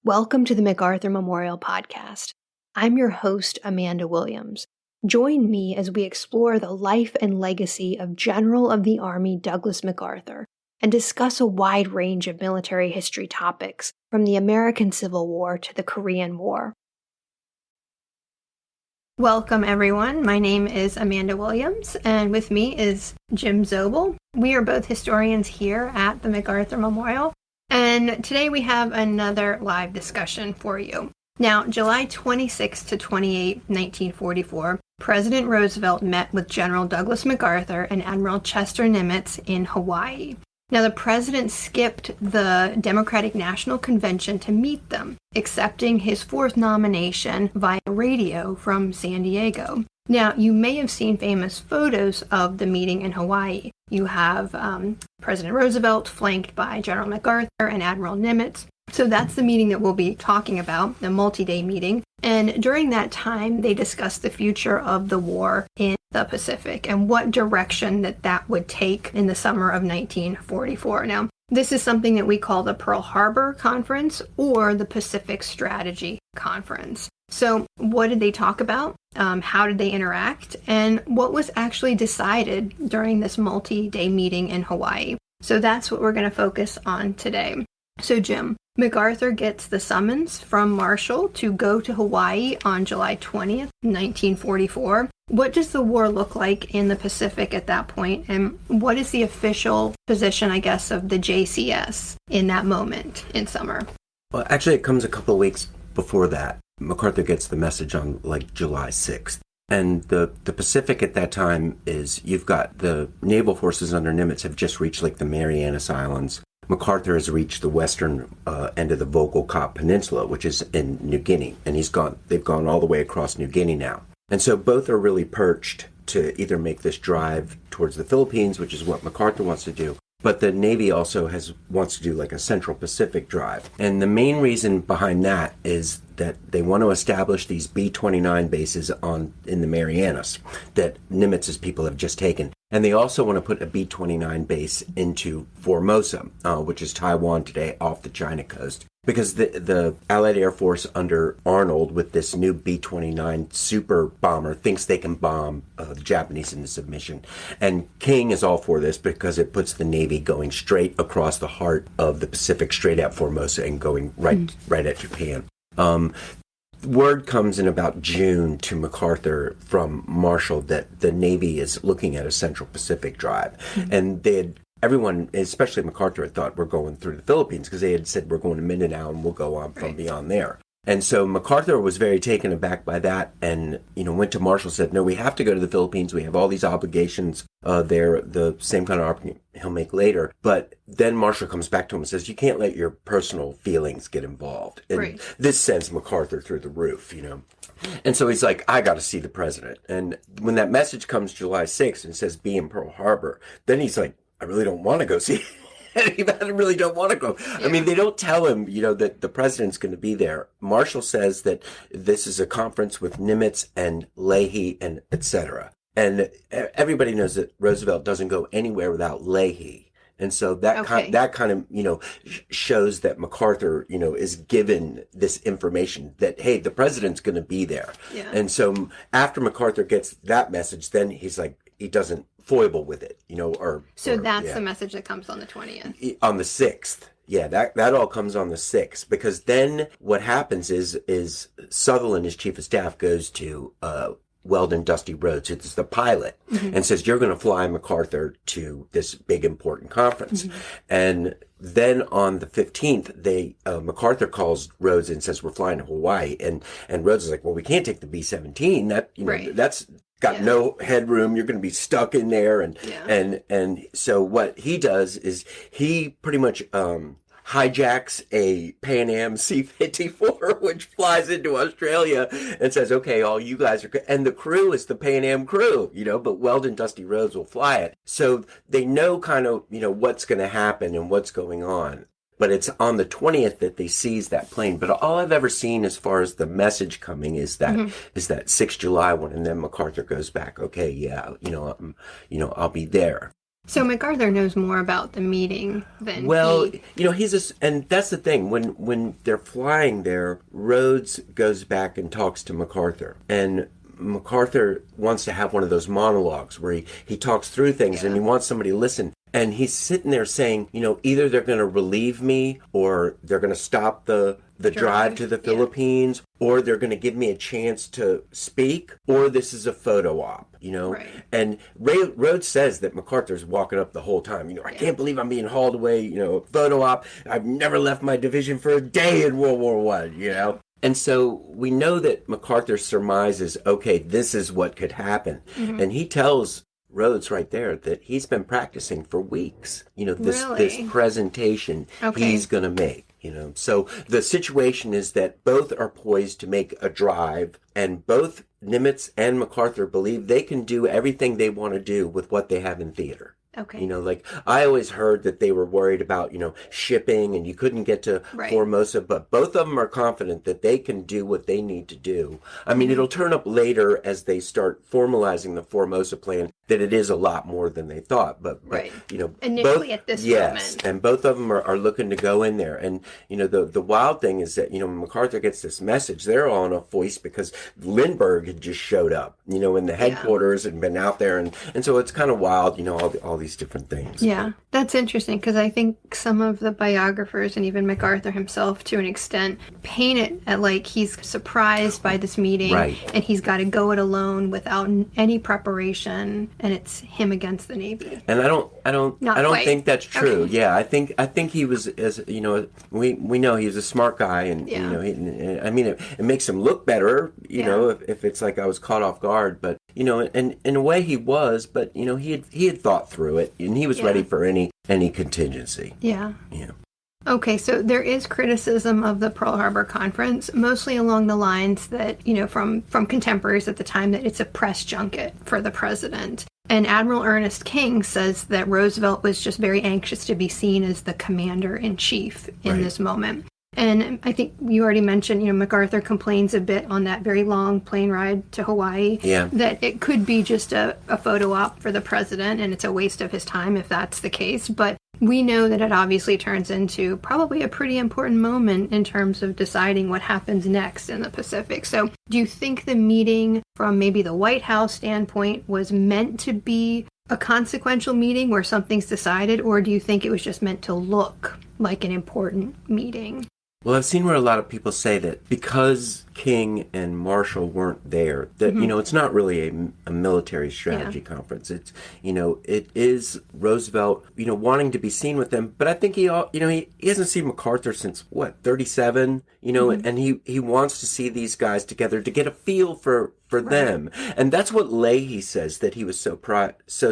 Welcome to the MacArthur Memorial podcast. I'm your host, Amanda Williams. Join me as we explore the life and legacy of General of the Army Douglas MacArthur and discuss a wide range of military history topics, from the American Civil War to the Korean War. Welcome, everyone. My name is Amanda Williams, and with me is Jim Zobel. We are both historians here at the MacArthur Memorial. And today we have another live discussion for you. Now, July 26 to 28, 1944, President Roosevelt met with General Douglas MacArthur and Admiral Chester Nimitz in Hawaii. Now, the president skipped the Democratic National Convention to meet them, accepting his fourth nomination via radio from San Diego. Now, you may have seen famous photos of the meeting in Hawaii. You have President Roosevelt flanked by General MacArthur and Admiral Nimitz. So that's the meeting that we'll be talking about, the multi-day meeting. And during that time, they discussed the future of the war in the Pacific and what direction that would take in the summer of 1944. Now, this is something that we call the Pearl Harbor Conference or the Pacific Strategy Conference. So what did they talk about? How did they interact? And what was actually decided during this multi-day meeting in Hawaii? So that's what we're going to focus on today. So Jim, MacArthur gets the summons from Marshall to go to Hawaii on July 20th, 1944. What does the war look like in the Pacific at that point? And what is the official position, I guess, of the JCS in that moment in summer? Well, actually, it comes a couple of weeks before that. MacArthur gets the message on July 6th. And the Pacific at that time is, you've got the naval forces under Nimitz have just reached the Marianas Islands. MacArthur has reached the western end of the Volga Peninsula, which is in New Guinea. And they've gone all the way across New Guinea now. And so both are really perched to either make this drive towards the Philippines, which is what MacArthur wants to do. But the Navy also wants to do a Central Pacific drive. And the main reason behind that is that they want to establish these B-29 bases in the Marianas that Nimitz's people have just taken. And they also want to put a B-29 base into Formosa, which is Taiwan today, off the China coast. Because the Allied Air Force under Arnold, with this new B-29 super bomber, thinks they can bomb the Japanese into submission. And King is all for this because it puts the Navy going straight across the heart of the Pacific, straight at Formosa, and going right at Japan. Word comes in about June to MacArthur from Marshall that the Navy is looking at a Central Pacific drive. Mm-hmm. And everyone, especially MacArthur, had thought we're going through the Philippines because they had said we're going to Mindanao and we'll go on from beyond there. And so MacArthur was very taken aback by that and, went to Marshall, said, no, we have to go to the Philippines. We have all these obligations there, the same kind of argument he'll make later. But then Marshall comes back to him and says, you can't let your personal feelings get involved. And this sends MacArthur through the roof, And so he's like, I got to see the president. And when that message comes July 6th and says be in Pearl Harbor, then he's like, I really don't want to go see I really don't want to go. Yeah. I mean, they don't tell him, that the president's going to be there. Marshall says that this is a conference with Nimitz and Leahy and et cetera. And everybody knows that Roosevelt doesn't go anywhere without Leahy. And so that kind of shows that MacArthur, is given this information that, hey, the president's going to be there. Yeah. And so after MacArthur gets that message, then he's like, he doesn't foible with it, that's the message that comes on the 20th. On the 6th. Yeah, that all comes on the 6th, because then what happens is Sutherland, his chief of staff, goes to Weldon Dusty Rhodes, it's the pilot, and says, you're going to fly MacArthur to this big important conference. Mm-hmm. And then on the 15th, MacArthur calls Rhodes and says, we're flying to Hawaii. And Rhodes is like, well, we can't take the B-17. That's got no headroom. You're going to be stuck in there. And so what he does is he pretty much hijacks a Pan Am C-54, which flies into Australia and says, okay, all you guys are, and the crew is the Pan Am crew, but Weldon Dusty Rhodes will fly it. So they know kind of, what's going to happen and what's going on. But it's on the 20th that they seize that plane. But all I've ever seen as far as the message coming is that is that 6th July one, and then MacArthur goes back. Okay, yeah, I'll be there. So MacArthur knows more about the meeting than Well, he... and that's the thing. When they're flying there, Rhodes goes back and talks to MacArthur, and MacArthur wants to have one of those monologues where he talks through things and he wants somebody to listen. And he's sitting there saying, either they're going to relieve me or they're going to stop the drive to the Philippines, or they're going to give me a chance to speak, or this is a photo op, Right. And Rhodes says that MacArthur's walking up the whole time. I can't believe I'm being hauled away, photo op. I've never left my division for a day in World War I, And so we know that MacArthur surmises, okay, this is what could happen. Mm-hmm. And he tells Rhodes right there that he's been practicing for weeks, this presentation he's going to make, So the situation is that both are poised to make a drive, and both Nimitz and MacArthur believe they can do everything they want to do with what they have in theater. Okay. I always heard that they were worried about, shipping and you couldn't get to Formosa, but both of them are confident that they can do what they need to do. I mean, it'll turn up later as they start formalizing the Formosa plan that it is a lot more than they thought. But initially at this moment. And both of them are looking to go in there. And, the wild thing is that, when MacArthur gets this message, they're all in a voice because Lindbergh had just showed up, in the headquarters and been out there. And so it's kind of wild, all these different things. Yeah, that's interesting because I think some of the biographers and even MacArthur himself, to an extent, paint it at like he's surprised by this meeting and he's got to go it alone without any preparation, and it's him against the Navy. And I don't think that's true. Okay. Yeah, I think he was, as we know he was a smart guy, and it makes him look better, if it's like I was caught off guard, but and in a way he was, but he had thought through it, and he was ready for any contingency. Yeah. Yeah. Okay, so there is criticism of the Pearl Harbor Conference, mostly along the lines that, from contemporaries at the time, that it's a press junket for the president. And Admiral Ernest King says that Roosevelt was just very anxious to be seen as the commander-in-chief in this moment. And I think you already mentioned, MacArthur complains a bit on that very long plane ride to Hawaii, that it could be just a photo op for the president, and it's a waste of his time if that's the case. But we know that it obviously turns into probably a pretty important moment in terms of deciding what happens next in the Pacific. So do you think the meeting from maybe the White House standpoint was meant to be a consequential meeting where something's decided, or do you think it was just meant to look like an important meeting? Well, I've seen where a lot of people say that because King and Marshall weren't there, that, it's not really a military strategy conference. It's, it is Roosevelt, wanting to be seen with them. But I think he hasn't seen MacArthur since, 37, and he wants to see these guys together to get a feel for them. And that's what Leahy says that he was so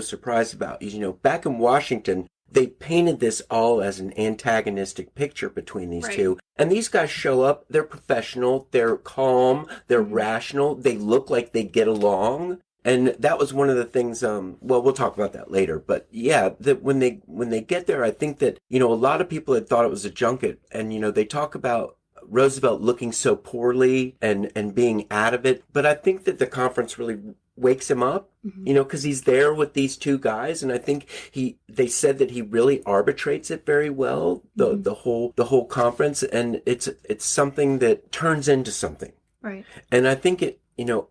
surprised about. Back in Washington, they painted this all as an antagonistic picture between these two. And these guys show up, they're professional, they're calm, they're rational, they look like they get along. And that was one of the things, we'll talk about that later. But yeah, that when they get there, I think that, a lot of people had thought it was a junket. And, they talk about Roosevelt looking so poorly and being out of it. But I think that the conference really wakes him up, because he's there with these two guys, and I think they said that he really arbitrates it very well, the whole conference, and it's something that turns into something. Right. And I think it,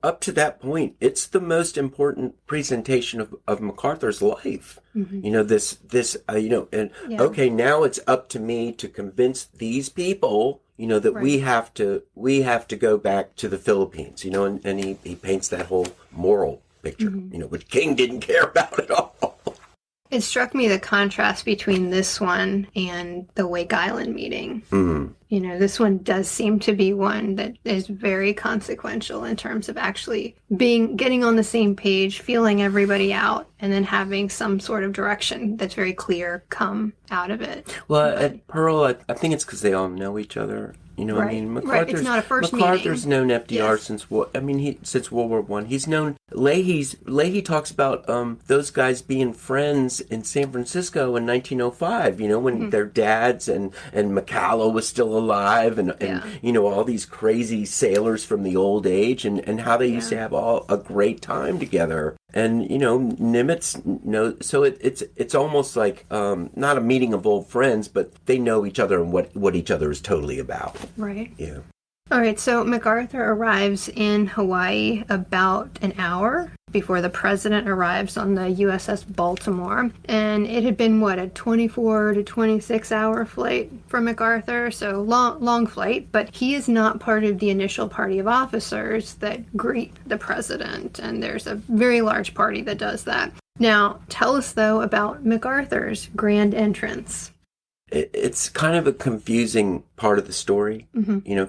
up to that point, it's the most important presentation of MacArthur's life. Okay, now it's up to me to convince these people that we have to go back to the Philippines, and he paints that whole moral picture, which King didn't care about at all. It struck me the contrast between this one and the Wake Island meeting. This one does seem to be one that is very consequential in terms of actually getting on the same page, feeling everybody out, and then having some sort of direction that's very clear come out of it. Well, at Pearl, I think it's because they all know each other. I mean, MacArthur's, it's not a first MacArthur's meeting. known FDR since World War I. He's known Leahy talks about those guys being friends in San Francisco in 1905. When their dads and McCalla was still still alive, and all these crazy sailors from the old age, and how they used to have all a great time together. And Nimitz so it's almost like not a meeting of old friends, but they know each other and what each other is totally about. Right. Yeah. All right, so MacArthur arrives in Hawaii about an hour before the president arrives on the USS Baltimore. And it had been, a 24 to 26 hour flight for MacArthur, so long flight. But he is not part of the initial party of officers that greet the president. And there's a very large party that does that. Now, tell us, though, about MacArthur's grand entrance. It's kind of a confusing part of the story,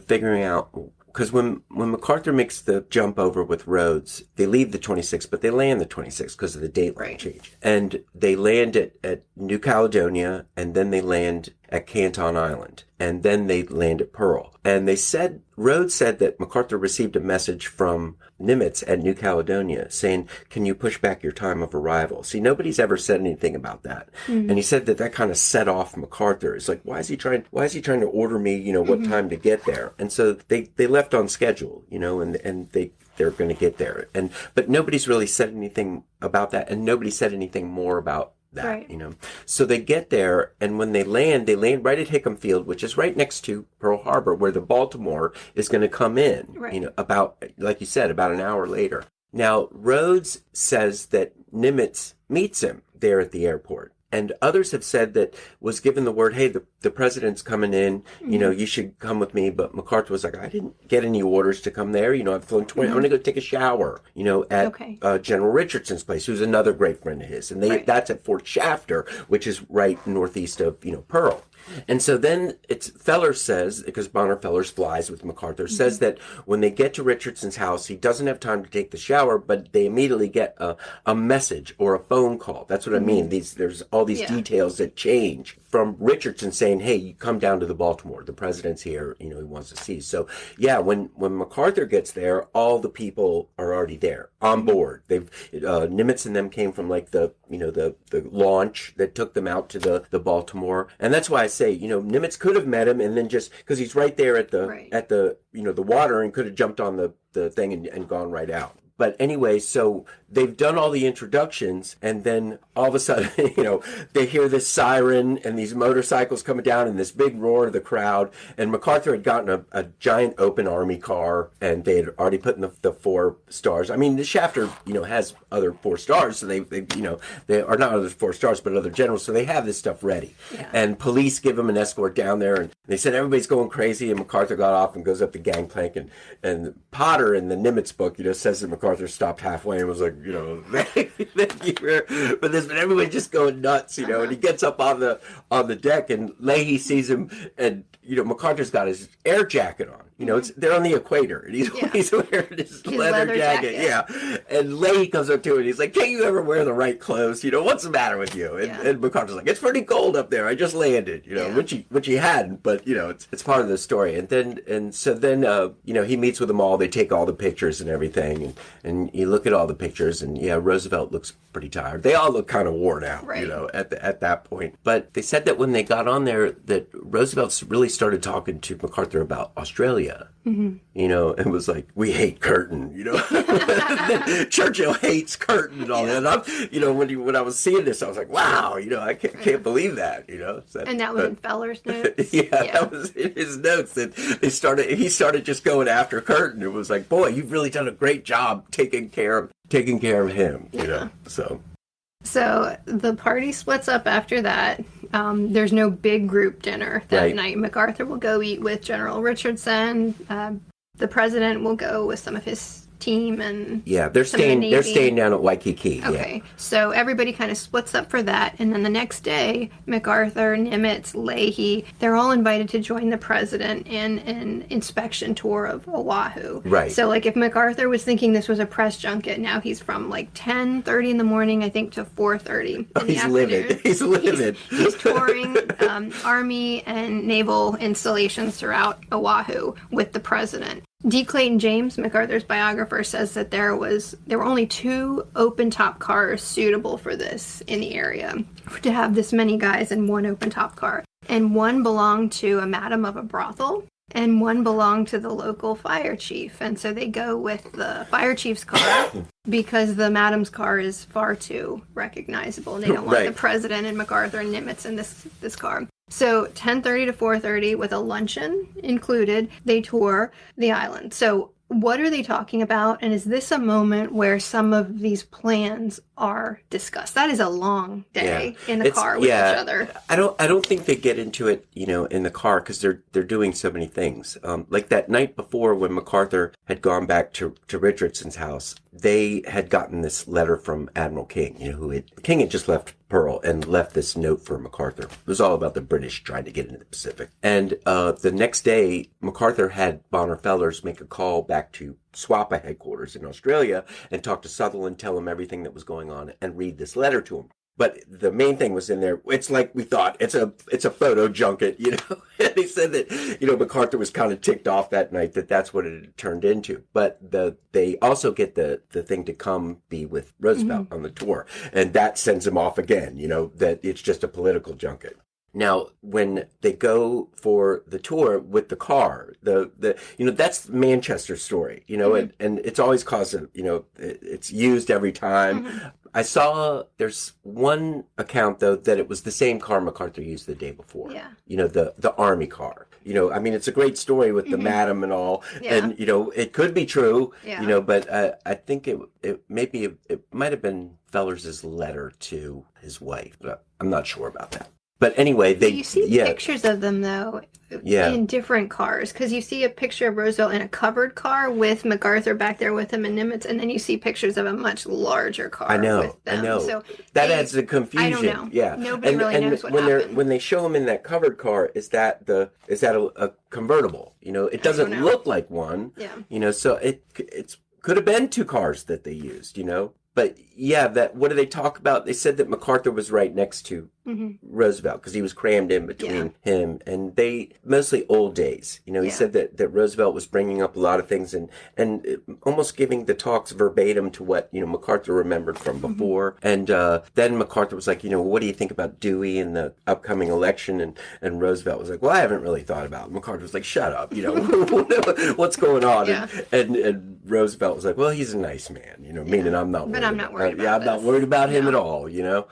figuring out, because when MacArthur makes the jump over with Rhodes, they leave the 26th, but they land the 26th because of the dateline change. And they land at New Caledonia, and then they land at Canton Island, and then they land at Pearl. And Rhodes said that MacArthur received a message from Nimitz at New Caledonia saying, "Can you push back your time of arrival?" See, nobody's ever said anything about that. And he said that kind of set off MacArthur. It's like, why is he trying to order me, what time to get there? And so they left on schedule, and they're going to get there. But nobody's really said anything about that, and nobody said anything more about that, So they get there, and when they land right at Hickam Field, which is right next to Pearl Harbor, where the Baltimore is going to come in, about, like you said, about an hour later. Now, Rhodes says that Nimitz meets him there at the airport. And others have said that was given the word, hey, the president's coming in, you should come with me. But MacArthur was like, I didn't get any orders to come there. I've flown 20, I'm going to go take a shower, at General Richardson's place, who's another great friend of his. And that's at Fort Shafter, which is right northeast of, Pearl. And so then Fellers says, because Bonner Fellers flies with MacArthur, says that when they get to Richardson's house, he doesn't have time to take the shower, but they immediately get a message or a phone call. That's what I mean. There's all these details that change from Richardson saying, hey, you come down to the Baltimore. The president's here, he wants to see. So, when MacArthur gets there, all the people are already there on board. Nimitz and them came from the launch that took them out to the Baltimore. And that's why I say, Nimitz could have met him and then just, because he's right there at the the water, and could have jumped on the thing and gone right out. But anyway, so they've done all the introductions, and then all of a sudden, they hear this siren and these motorcycles coming down and this big roar of the crowd. And MacArthur had gotten a giant open army car, and they had already put in the 4 stars. I mean, the Shafter, has other 4 stars, so they are not other 4 stars, but other generals, so they have this stuff ready. Yeah. And police give them an escort down there, and they said everybody's going crazy, and MacArthur got off and goes up the gangplank, and Potter in the Nimitz book, says that MacArthur stopped halfway and was like, thank you for this, but everyone just going nuts, and he gets up on the deck, and Leahy sees him, and MacArthur's got his air jacket on. They're on the equator, and he's wearing his leather jacket. Yeah, and Leahy comes up to him, and he's like, "Can't you ever wear the right clothes? What's the matter with you?" And MacArthur's like, "It's pretty cold up there. I just landed." Which he hadn't, but it's part of the story. And so then he meets with them all. They take all the pictures and everything, and you look at all the pictures, and Roosevelt looks pretty tired. They all look kind of worn out, at that point. But they said that when they got on there, that Roosevelt really started talking to MacArthur about Australia. And it was like, we hate Curtin, Churchill hates Curtin and all that. And when I was seeing this, I was like, wow, I can't believe that, So, and that was in Feller's notes? That was in his notes. That he started just going after Curtin. It was like, boy, you've really done a great job taking care of him, So the party splits up after that. There's no big group dinner that night. MacArthur will go eat with General Richardson. The president will go with some of his team, and they're staying down at Waikiki. Okay, so everybody kind of splits up for that, and then the next day, MacArthur, Nimitz, Leahy, they're all invited to join the president in an inspection tour of Oahu. Right. So if MacArthur was thinking this was a press junket, now he's from 10:30 in the morning, I think, to 4:30 in the afternoon. He's livid. He's touring Army and naval installations throughout Oahu with the president. D. Clayton James, MacArthur's biographer, says that there were only 2 open-top cars suitable for this in the area, to have this many guys in one open-top car. and one belonged to a madam of a brothel, and one belonged to the local fire chief. And so they go with the fire chief's car because the madam's car is far too recognizable. And they don't want the president and MacArthur and Nimitz in this car. So 10:30 to 4:30 with a luncheon included, they tour the island. So what are they talking about? And is this a moment where some of these plans are discussed? That is a long day in the car with each other. I don't think they get into it, in the car because they're doing so many things. Like that night before when MacArthur had gone back to Richardson's house, they had gotten this letter from Admiral King, King had just left Pearl and left this note for MacArthur. It was all about the British trying to get into the Pacific. And the next day, MacArthur had Bonner Fellers make a call back to SWAPA headquarters in Australia and talk to Sutherland, tell him everything that was going on, and read this letter to him. But the main thing was in there. It's like we thought. It's a photo junket, And he said that, MacArthur was kind of ticked off that night that that's what it had turned into. But they also get the thing to come be with Roosevelt on the tour. And that sends him off again, that it's just a political junket. Now, when they go for the tour with the car, that's Manchester's story, and it's always caused, it's used every time. I saw there's one account, though, that it was the same car MacArthur used the day before. Yeah. The Army car. It's a great story with the madam and all. Yeah. And, it could be true, but I think it might have been Fellers' letter to his wife, but I'm not sure about that. But anyway, you see pictures of them, though, in different cars. Because you see a picture of Roosevelt in a covered car with MacArthur back there with him and Nimitz, and then you see pictures of a much larger car with them. I know. So that adds the confusion. I don't know. Yeah. Nobody really knows what happened. When they show him in that covered car, is that a convertible? It doesn't look like one. Yeah. So it's could have been two cars that they used, But what do they talk about? They said that MacArthur was right next to Roosevelt because he was crammed in between him, and they mostly old days. He said that Roosevelt was bringing up a lot of things and almost giving the talks verbatim to what MacArthur remembered from before. And then MacArthur was like, what do you think about Dewey and the upcoming election? And Roosevelt was like, well, I haven't really thought about it. MacArthur was like, shut up, what's going on? Yeah. And Roosevelt was like, well, he's a nice man, meaning I'm not. But I'm not worried about I'm not worried about him at all, No.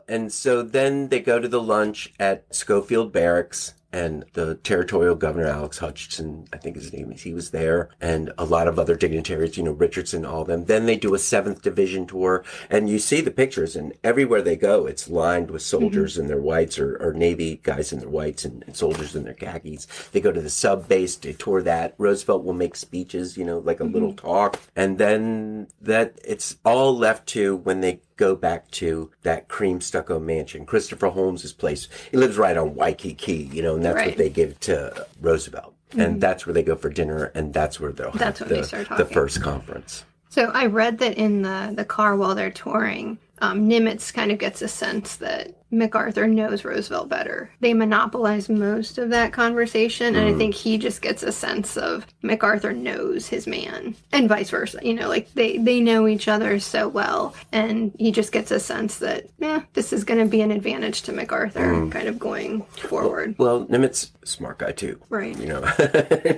And so then they go to the lunch at Schofield Barracks, and the territorial governor, Alex Hutchinson, I think his name is, he was there, and a lot of other dignitaries, Richardson, all of them. Then they do a 7th Division tour, and you see the pictures, and everywhere they go, it's lined with soldiers in their whites, or Navy guys in their whites, and soldiers in their khakis. They go to the sub base, they tour that. Roosevelt will make speeches, like a little talk, and then it's all left to when they go back to that cream stucco mansion, Christopher Holmes's place. He lives right on Waikiki, and that's what they give to Roosevelt. And that's where they go for dinner, and that's where they'll have the first conference. So I read that in the car while they're touring, Nimitz kind of gets a sense that MacArthur knows Roosevelt better. They monopolize most of that conversation, and I think he just gets a sense of MacArthur knows his man, and vice versa. They know each other so well, and he just gets a sense that, this is going to be an advantage to MacArthur kind of going forward. Well, Nimitz, smart guy too. Right.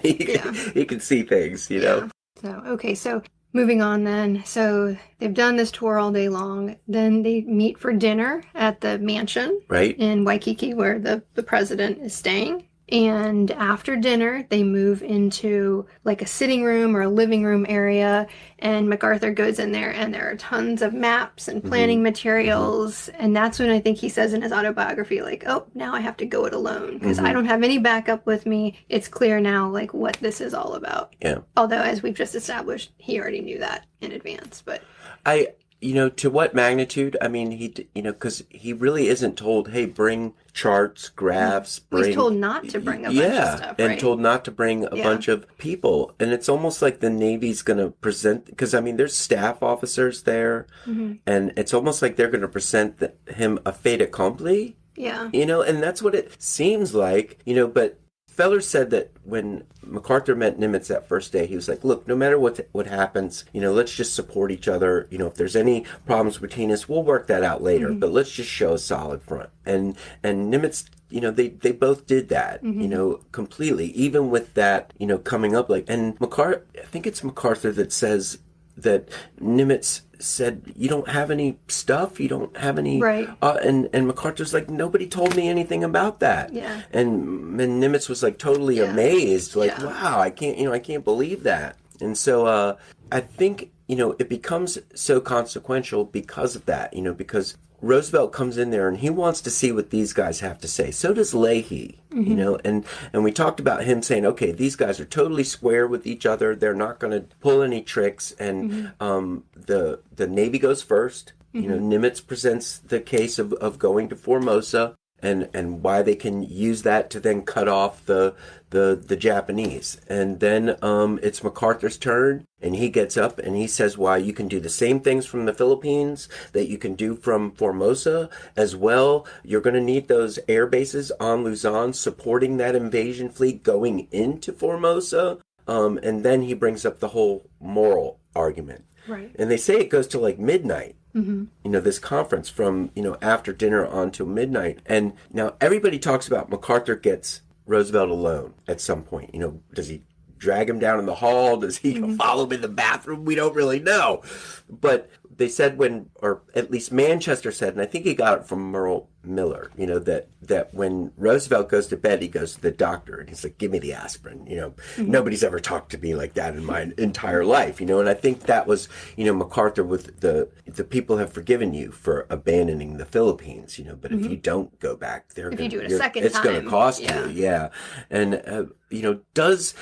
He can see things, Yeah. So moving on then. So they've done this tour all day long. Then they meet for dinner at the mansion in Waikiki where the president is staying. And after dinner, they move into like a sitting room or a living room area. And MacArthur goes in there and there are tons of maps and planning materials. And that's when I think he says in his autobiography, like, oh, now I have to go it alone because I don't have any backup with me. It's clear now, like, what this is all about. Yeah. Although, as we've just established, he already knew that in advance. But to what magnitude? I mean, because he really isn't told, hey, bring charts, graphs, He's told not to bring a bunch of stuff, and told not to bring a bunch of people. And it's almost like the Navy's going to present, because, there's staff officers there, and it's almost like they're going to present him a fait accompli. Yeah. And that's what it seems like, but Feller said that when MacArthur met Nimitz that first day, he was like, look, no matter what happens, let's just support each other. If there's any problems between us, we'll work that out later, but let's just show a solid front. And Nimitz, they both did that, completely, even with that, coming up and MacArthur, I think it's MacArthur that says that Nimitz said, you don't have any stuff, you don't have any, right. And MacArthur's like, nobody told me anything about that. Yeah. And Nimitz was like totally amazed, wow, I can't believe that. And so I think, it becomes so consequential because of that, because Roosevelt comes in there and he wants to see what these guys have to say. So does Leahy, and we talked about him saying, okay, these guys are totally square with each other. They're not going to pull any tricks. And the Navy goes first. Nimitz presents the case of going to Formosa and why they can use that to then cut off the Japanese. And then it's MacArthur's turn, and he gets up and he says, why you can do the same things from the Philippines that you can do from Formosa as well. You're going to need those air bases on Luzon supporting that invasion fleet going into Formosa. And then he brings up the whole moral argument. Right. And they say it goes to like midnight. This conference from, after dinner on till midnight. And now everybody talks about MacArthur gets Roosevelt alone at some point. Does he drag him down in the hall? Does he follow him in the bathroom? We don't really know. But they said or at least Manchester said, and I think he got it from Merle Miller, that when Roosevelt goes to bed, he goes to the doctor and he's like, give me the aspirin. Nobody's ever talked to me like that in my entire life, and I think that was, MacArthur with the people have forgiven you for abandoning the Philippines, but if you don't go back, if you do it a second time, it's going to cost you. Yeah. And, does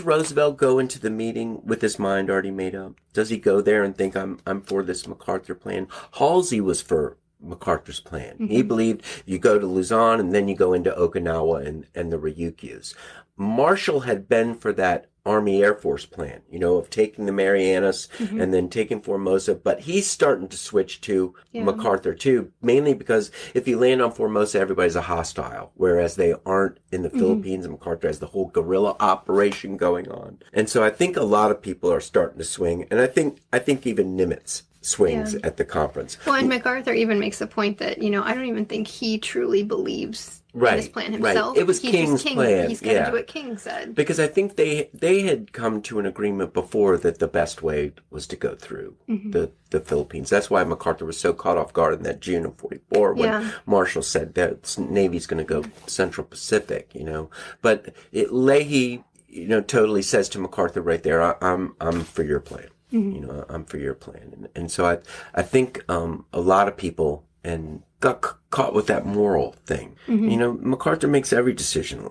Roosevelt go into the meeting with his mind already made up? Does he go there and think I'm for this MacArthur plan? Halsey was for MacArthur's plan. He believed you go to Luzon and then you go into Okinawa and the Ryukyus. Marshall had been for that Army Air Force plan, of taking the Marianas and then taking Formosa, but he's starting to switch to MacArthur too, mainly because if you land on Formosa, everybody's a hostile, whereas they aren't in the Philippines, and MacArthur has the whole guerrilla operation going on. And so I think a lot of people are starting to swing, and I think even Nimitz swings at the conference. Well, and MacArthur even makes the point that, I don't even think he truly believes in his plan himself. Right. It was King's plan. He's going to do what King said. Because I think they had come to an agreement before that the best way was to go through the Philippines. That's why MacArthur was so caught off guard in that June of 44 when Marshall said that Navy's going to go Central Pacific, But Leahy, totally says to MacArthur right there, I'm for your plan. I'm for your plan. And so I think a lot of people got caught with that moral thing. MacArthur makes every decision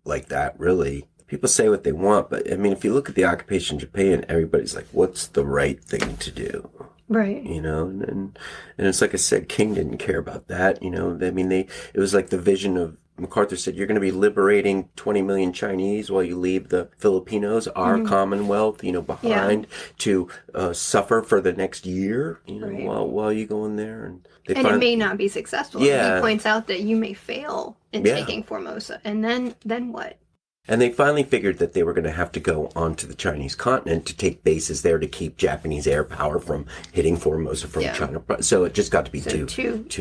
like that, really. People say what they want, but if you look at the occupation of Japan, everybody's like, what's the right thing to do? Right. And it's like I said, King didn't care about that. It was like the vision of MacArthur said, you're going to be liberating 20 million Chinese while you leave the Filipinos, our Commonwealth, behind to suffer for the next year, while you go in there. And it may not be successful. Yeah. He points out that you may fail in taking Formosa. And then what? And they finally figured that they were going to have to go onto the Chinese continent to take bases there to keep Japanese air power from hitting Formosa from China. So it just got to be too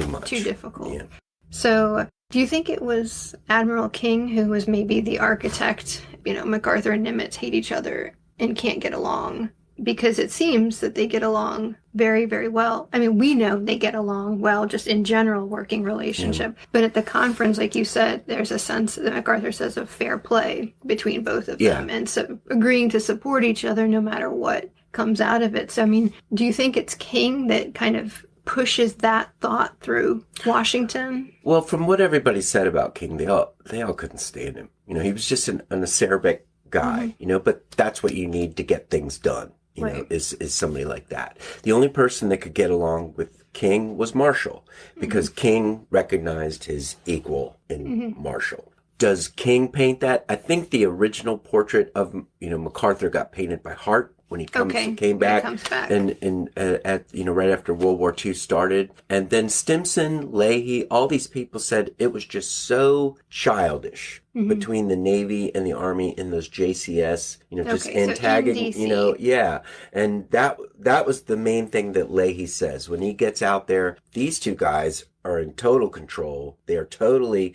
much. Too difficult. Yeah. So do you think it was Admiral King who was maybe the architect? MacArthur and Nimitz hate each other and can't get along, because it seems that they get along very, very well. We know they get along well, just in general, working relationship. But at the conference, like you said, there's a sense that MacArthur says of fair play between both of them, and so agreeing to support each other no matter what comes out of it. So, do you think it's King that kind of pushes that thought through Washington? Well, from what everybody said about King, they all couldn't stand him. He was just an acerbic guy, but that's what you need to get things done, is somebody like that. The only person that could get along with King was Marshall, because King recognized his equal in Marshall. Does King paint that? I think the original portrait of, MacArthur got painted by Hart when he came back, and at right after World War II started. And then Stimson, Leahy, all these people said it was just so childish between the Navy and the Army in those JCS, just antagonistic, yeah. And that was the main thing that Leahy says when he gets out there. These two guys are in total control. They are totally,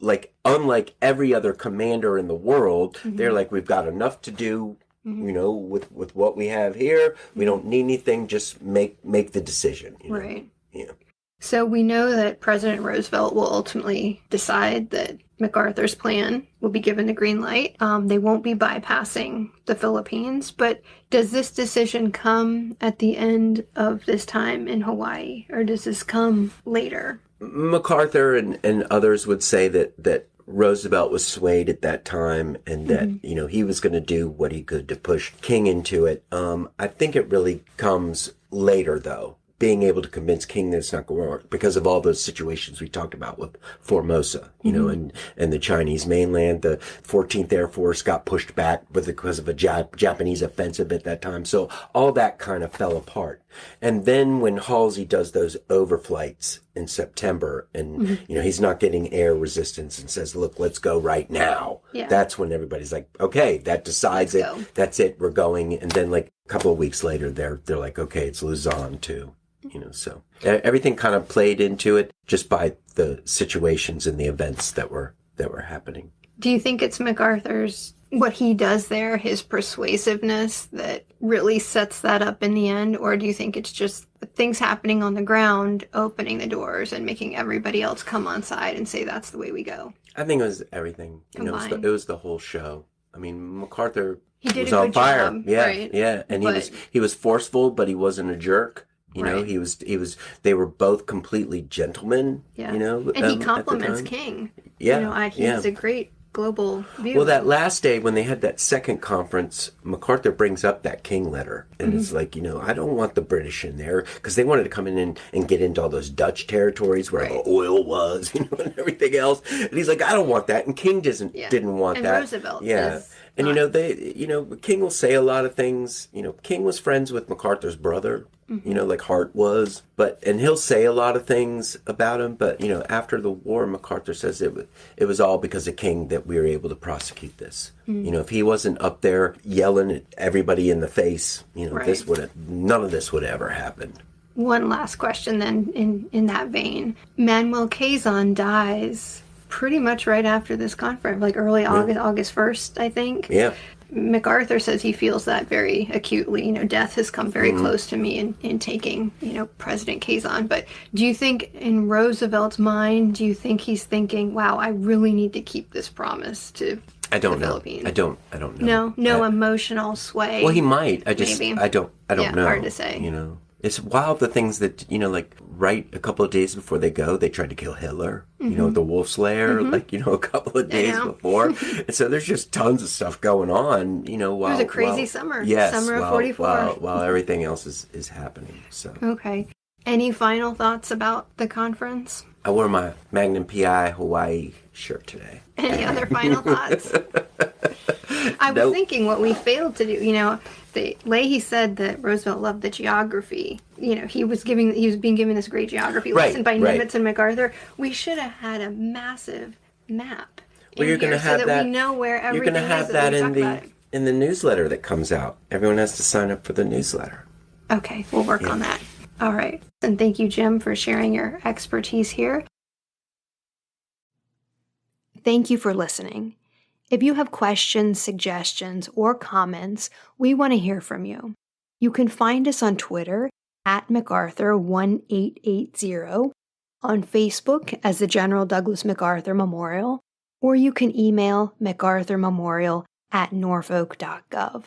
like unlike every other commander in the world. They're like, we've got enough to do. With what we have here, we don't need anything. Just make the decision. Right. Yeah. So we know that President Roosevelt will ultimately decide that MacArthur's plan will be given the green light. They won't be bypassing the Philippines. But does this decision come at the end of this time in Hawaii, or does this come later? MacArthur and others would say that Roosevelt was swayed at that time, and that, he was going to do what he could to push King into it. I think it really comes later, though, being able to convince King that it's not going to work because of all those situations we talked about with Formosa, and the Chinese mainland. The 14th Air Force got pushed back because of a Japanese offensive at that time. So all that kind of fell apart. And then when Halsey does those overflights in September and, he's not getting air resistance and says, look, let's go right now. Yeah. That's when everybody's like, okay, that decides it. Go. That's it. We're going. And then like a couple of weeks later, they're like, okay, it's Luzon too. So everything kind of played into it just by the situations and the events that were happening. Do you think it's MacArthur's, what he does there, his persuasiveness, that really sets that up in the end? Or do you think it's just things happening on the ground, opening the doors and making everybody else come on side and say, that's the way we go? I think it was everything. It was the whole show. I mean, MacArthur was on fire. Job, yeah, right? Yeah. And he was forceful, but he wasn't a jerk. They were both completely gentlemen, and he compliments King. Yeah. He's a great global view. Well, that last day when they had that second conference, MacArthur brings up that King letter. And it's like, I don't want the British in there because they wanted to come in and get into all those Dutch territories where the oil was, and everything else. And he's like, I don't want that. And King didn't want that. And Roosevelt. Yeah. And, King will say a lot of things. King was friends with MacArthur's brother, like Hart was. And he'll say a lot of things about him. But, after the war, MacArthur says it was all because of King that we were able to prosecute this. If he wasn't up there yelling at everybody in the face, none of this would ever happen. One last question then in that vein. Manuel Quezon dies pretty much right after this conference, like early August 1st, I think. Yeah. MacArthur says he feels that very acutely. Death has come very close to me in taking, President Quezon. But do you think in Roosevelt's mind, do you think he's thinking, wow, I really need to keep this promise to I don't know. Philippines? I don't know. No emotional sway. Well, he might. I don't know. Hard to say. It's wild the things that, like right a couple of days before they go, they tried to kill Hitler, the Wolf's Lair, a couple of days before. And so there's just tons of stuff going on, while... It was a crazy summer. Yes, summer of 44. While everything else is happening, so... Okay. Any final thoughts about the conference? I wore my Magnum PI Hawaii shirt today. Any other final thoughts? I was thinking what we failed to do, Leahy said that Roosevelt loved the geography. He was being given this great geography lesson by Nimitz and MacArthur. We should have had a massive map. Well, you're going to have that. We know where everything is. You're going to have that in the newsletter that comes out. Everyone has to sign up for the newsletter. Okay, we'll work on that. All right. And thank you, Jim, for sharing your expertise here. Thank you for listening. If you have questions, suggestions, or comments, we want to hear from you. You can find us on Twitter at MacArthur1880, on Facebook as the General Douglas MacArthur Memorial, or you can email MacArthurMemorial@norfolk.gov.